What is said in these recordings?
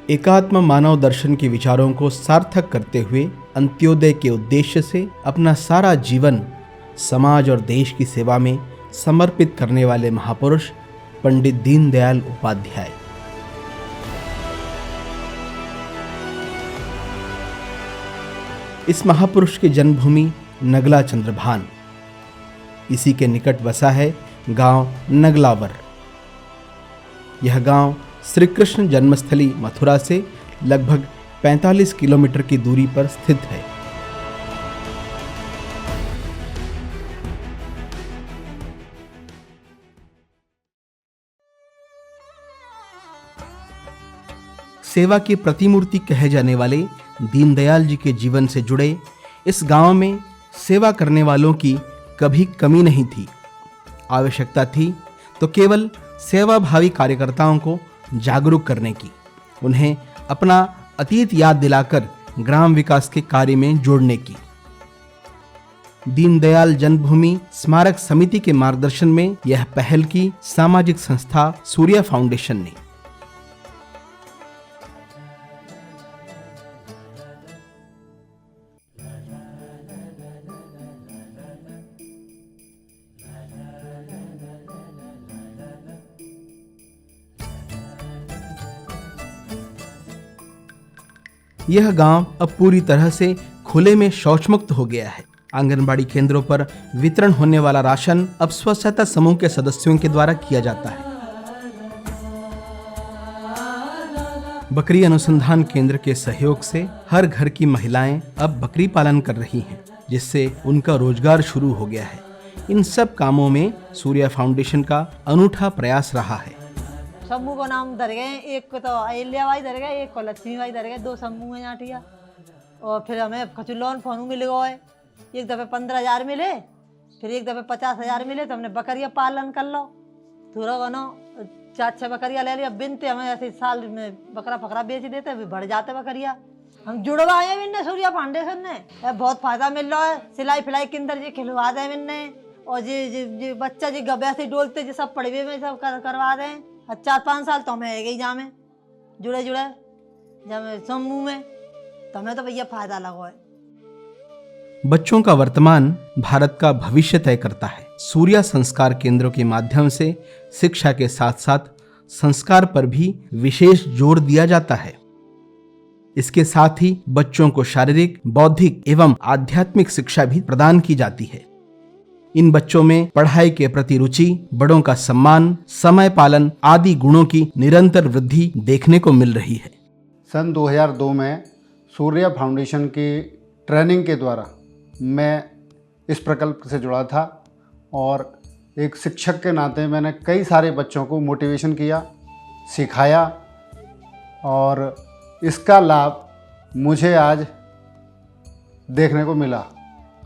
एकात्म मानव दर्शन के विचारों को सार्थक करते हुए अंत्योदय के उद्देश्य से अपना सारा जीवन समाज और देश की सेवा में समर्पित करने वाले महापुरुष पंडित दीनदयाल उपाध्याय। इस महापुरुष की जन्मभूमि नगला चंद्रभान, इसी के निकट बसा है गांव नगलावर। यह गांव श्री कृष्ण जन्मस्थली मथुरा से लगभग 45 किलोमीटर की दूरी पर स्थित है। सेवा की प्रतिमूर्ति कहे जाने वाले दीनदयाल जी के जीवन से जुड़े इस गांव में सेवा करने वालों की कभी कमी नहीं थी। आवश्यकता थी तो केवल सेवाभावी कार्यकर्ताओं को जागरूक करने की, उन्हें अपना अतीत याद दिलाकर ग्राम विकास के कार्य में जोड़ने की। दीनदयाल जन्मभूमि स्मारक समिति के मार्गदर्शन में यह पहल की सामाजिक संस्था सूर्या फाउंडेशन ने। यह गांव अब पूरी तरह से खुले में शौच मुक्त हो गया है। आंगनबाड़ी केंद्रों पर वितरण होने वाला राशन अब स्वच्छता समूह के सदस्यों के द्वारा किया जाता है। बकरी अनुसंधान केंद्र के सहयोग से हर घर की महिलाएं अब बकरी पालन कर रही हैं, जिससे उनका रोजगार शुरू हो गया है। इन सब कामों में सूर्या फाउंडेशन का अनूठा प्रयास रहा है। समूह को नाम धर गए, एक को तो अहिल्याबाई धर गए, एक को लक्ष्मीबाई धर गए, 2 समूह हैं जाटिया। और फिर हमें खचु लोन फोन मिल गए, एक दफे 15,000 मिले, फिर एक दफे 50,000 मिले, तो हमने बकरिया पालन कर लो। थोड़ा बनो 4-6 बकरिया ले लिया, बिनते हमें ऐसे साल में बकरा फकरा बेच देते, अभी बढ़ जाते बकरिया। हम जुड़वाए हैं इनने सूर्या फाउंडेशन ने, बहुत फायदा मिल रहा है। सिलाई फिलाई किंदर जी खिलवा दे इनने, और जी बच्चा जी गब्या से डोलते जी सब पढ़वे में सब करवा दें। 4-5 साल तो हमें गई जामे जुड़े जब समूह में, तो हमें तो भैया फायदा लगा है। बच्चों का वर्तमान भारत का भविष्य तय करता है। सूर्या संस्कार केंद्रों के माध्यम से शिक्षा के साथ साथ संस्कार पर भी विशेष जोर दिया जाता है। इसके साथ ही बच्चों को शारीरिक, बौद्धिक एवं आध्यात्मिक शिक्षा भी प्रदान की जाती है। इन बच्चों में पढ़ाई के प्रति रुचि, बड़ों का सम्मान, समय पालन आदि गुणों की निरंतर वृद्धि देखने को मिल रही है। सन 2002 में सूर्या फाउंडेशन की ट्रेनिंग के द्वारा मैं इस प्रकल्प से जुड़ा था, और एक शिक्षक के नाते मैंने कई सारे बच्चों को मोटिवेशन किया, सिखाया, और इसका लाभ मुझे आज देखने को मिला।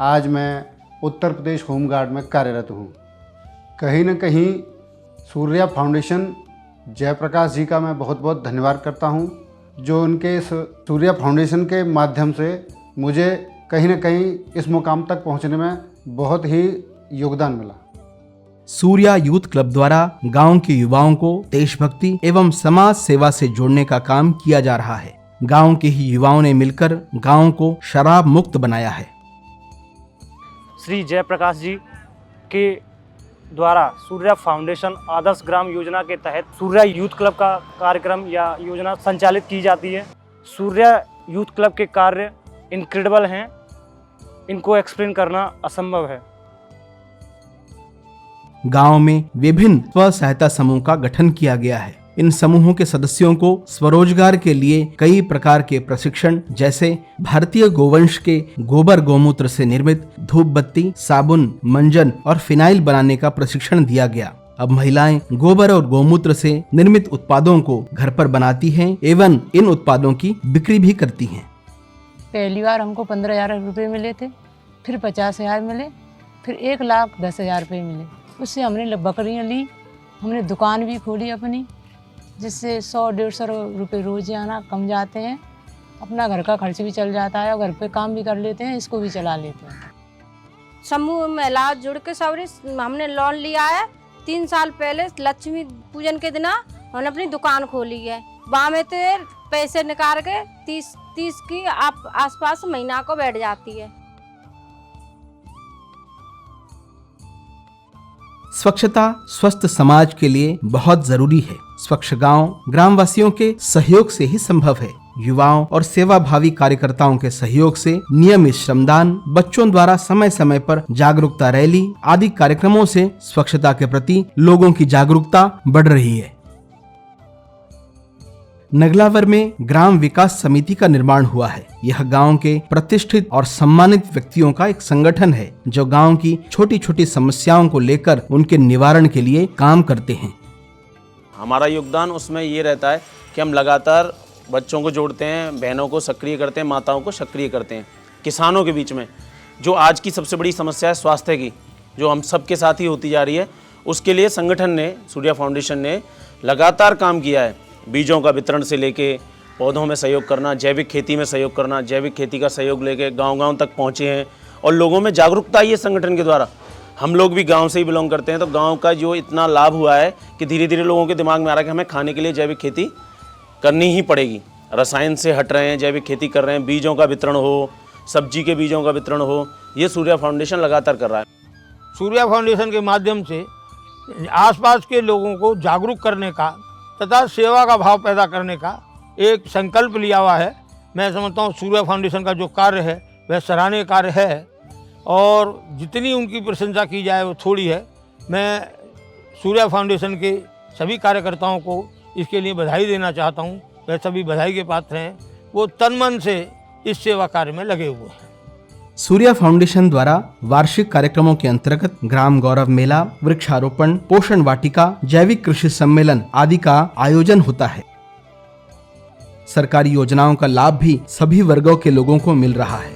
आज मैं उत्तर प्रदेश होमगार्ड में कार्यरत हूँ। कहीं न कहीं सूर्या फाउंडेशन जयप्रकाश जी का मैं बहुत बहुत धन्यवाद करता हूँ, जो उनके इस सूर्या फाउंडेशन के माध्यम से मुझे कहीं न कहीं इस मुकाम तक पहुँचने में बहुत ही योगदान मिला। सूर्या यूथ क्लब द्वारा गांव के युवाओं को देशभक्ति एवं समाज सेवा से जोड़ने का काम किया जा रहा है। गांव के ही युवाओं ने मिलकर गांव को शराब मुक्त बनाया है। श्री जयप्रकाश जी के द्वारा सूर्या फाउंडेशन आदर्श ग्राम योजना के तहत सूर्या यूथ क्लब का कार्यक्रम या योजना संचालित की जाती है। सूर्या यूथ क्लब के कार्य इनक्रेडिबल हैं, इनको एक्सप्लेन करना असंभव है। गांव में विभिन्न स्व सहायता समूह का गठन किया गया है। इन समूहों के सदस्यों को स्वरोजगार के लिए कई प्रकार के प्रशिक्षण, जैसे भारतीय गोवंश के गोबर गौमूत्र से निर्मित धूप बत्ती, साबुन, मंजन और फिनाइल बनाने का प्रशिक्षण दिया गया। अब महिलाएं गोबर और गौमूत्र से निर्मित उत्पादों को घर पर बनाती हैं एवं इन उत्पादों की बिक्री भी करती हैं। पहली बार हमको 15,000 रुपये मिले थे, फिर 50,000 मिले, फिर 1,10,000 रुपये मिले। उससे हमने बकरियाँ ली, हमने दुकान भी खोली अपनी, जिससे 100-150 रुपये रोज आना कम जाते हैं। अपना घर का खर्च भी चल जाता है और घर पे काम भी कर लेते हैं, इसको भी चला लेते हैं। समूह महिला जुड़ के सबने हमने लोन लिया है। 3 साल पहले लक्ष्मी पूजन के दिन हमने अपनी दुकान खोली है। वहाँ में तो पैसे निकाल के 30 की आप आसपास महीना को बैठ जाती है। स्वच्छता स्वस्थ समाज के लिए बहुत जरूरी है। स्वच्छ गांव ग्रामवासियों के सहयोग से ही संभव है। युवाओं और सेवाभावी कार्यकर्ताओं के सहयोग से नियमित श्रमदान, बच्चों द्वारा समय समय पर जागरूकता रैली आदि कार्यक्रमों से स्वच्छता के प्रति लोगों की जागरूकता बढ़ रही है। नगलावर में ग्राम विकास समिति का निर्माण हुआ है। यह गांव के प्रतिष्ठित और सम्मानित व्यक्तियों का एक संगठन है जो गांव की छोटी छोटी समस्याओं को लेकर उनके निवारण के लिए काम करते हैं। हमारा योगदान उसमें ये रहता है कि हम लगातार बच्चों को जोड़ते हैं, बहनों को सक्रिय करते हैं, माताओं को सक्रिय करते हैं। किसानों के बीच में जो आज की सबसे बड़ी समस्या है स्वास्थ्य की, जो हम सबके साथ ही होती जा रही है, उसके लिए संगठन ने, सूर्या फाउंडेशन ने लगातार काम किया है। बीजों का वितरण से लेके पौधों में सहयोग करना, जैविक खेती में सहयोग करना, जैविक खेती का सहयोग लेके गांव-गांव तक पहुंचे हैं और लोगों में जागरूकता आई है संगठन के द्वारा। हम लोग भी गांव से ही बिलोंग करते हैं, तो गांव का जो इतना लाभ हुआ है कि धीरे धीरे लोगों के दिमाग में आ रहा है कि हमें खाने के लिए जैविक खेती करनी ही पड़ेगी। रसायन से हट रहे हैं, जैविक खेती कर रहे हैं, बीजों का वितरण हो, सब्जी के बीजों का वितरण हो, ये सूर्या फाउंडेशन लगातार कर रहा है। सूर्या फाउंडेशन के माध्यम से आसपास के लोगों को जागरूक करने का तथा सेवा का भाव पैदा करने का एक संकल्प लिया हुआ है। मैं समझता हूँ सूर्या फाउंडेशन का जो कार्य है वह सराहनीय कार्य है और जितनी उनकी प्रशंसा की जाए वो थोड़ी है। मैं सूर्या फाउंडेशन के सभी कार्यकर्ताओं को इसके लिए बधाई देना चाहता हूँ। वह सभी बधाई के पात्र हैं, वो तन मन से इस सेवा कार्य में लगे हुए हैं। सूर्या फाउंडेशन द्वारा वार्षिक कार्यक्रमों के अंतर्गत ग्राम गौरव मेला, वृक्षारोपण, पोषण वाटिका, जैविक कृषि सम्मेलन आदि का आयोजन होता है। सरकारी योजनाओं का लाभ भी सभी वर्गों के लोगों को मिल रहा है।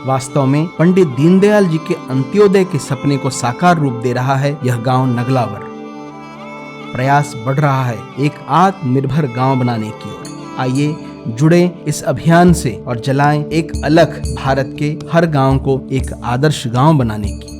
वास्तव में पंडित दीनदयाल जी के अंत्योदय के सपने को साकार रूप दे रहा है यह गांव नगलावर। प्रयास बढ़ रहा है एक आत्मनिर्भर गांव बनाने की ओर। आइए जुड़े इस अभियान से और जलाएं एक अलख भारत के हर गांव को एक आदर्श गांव बनाने की।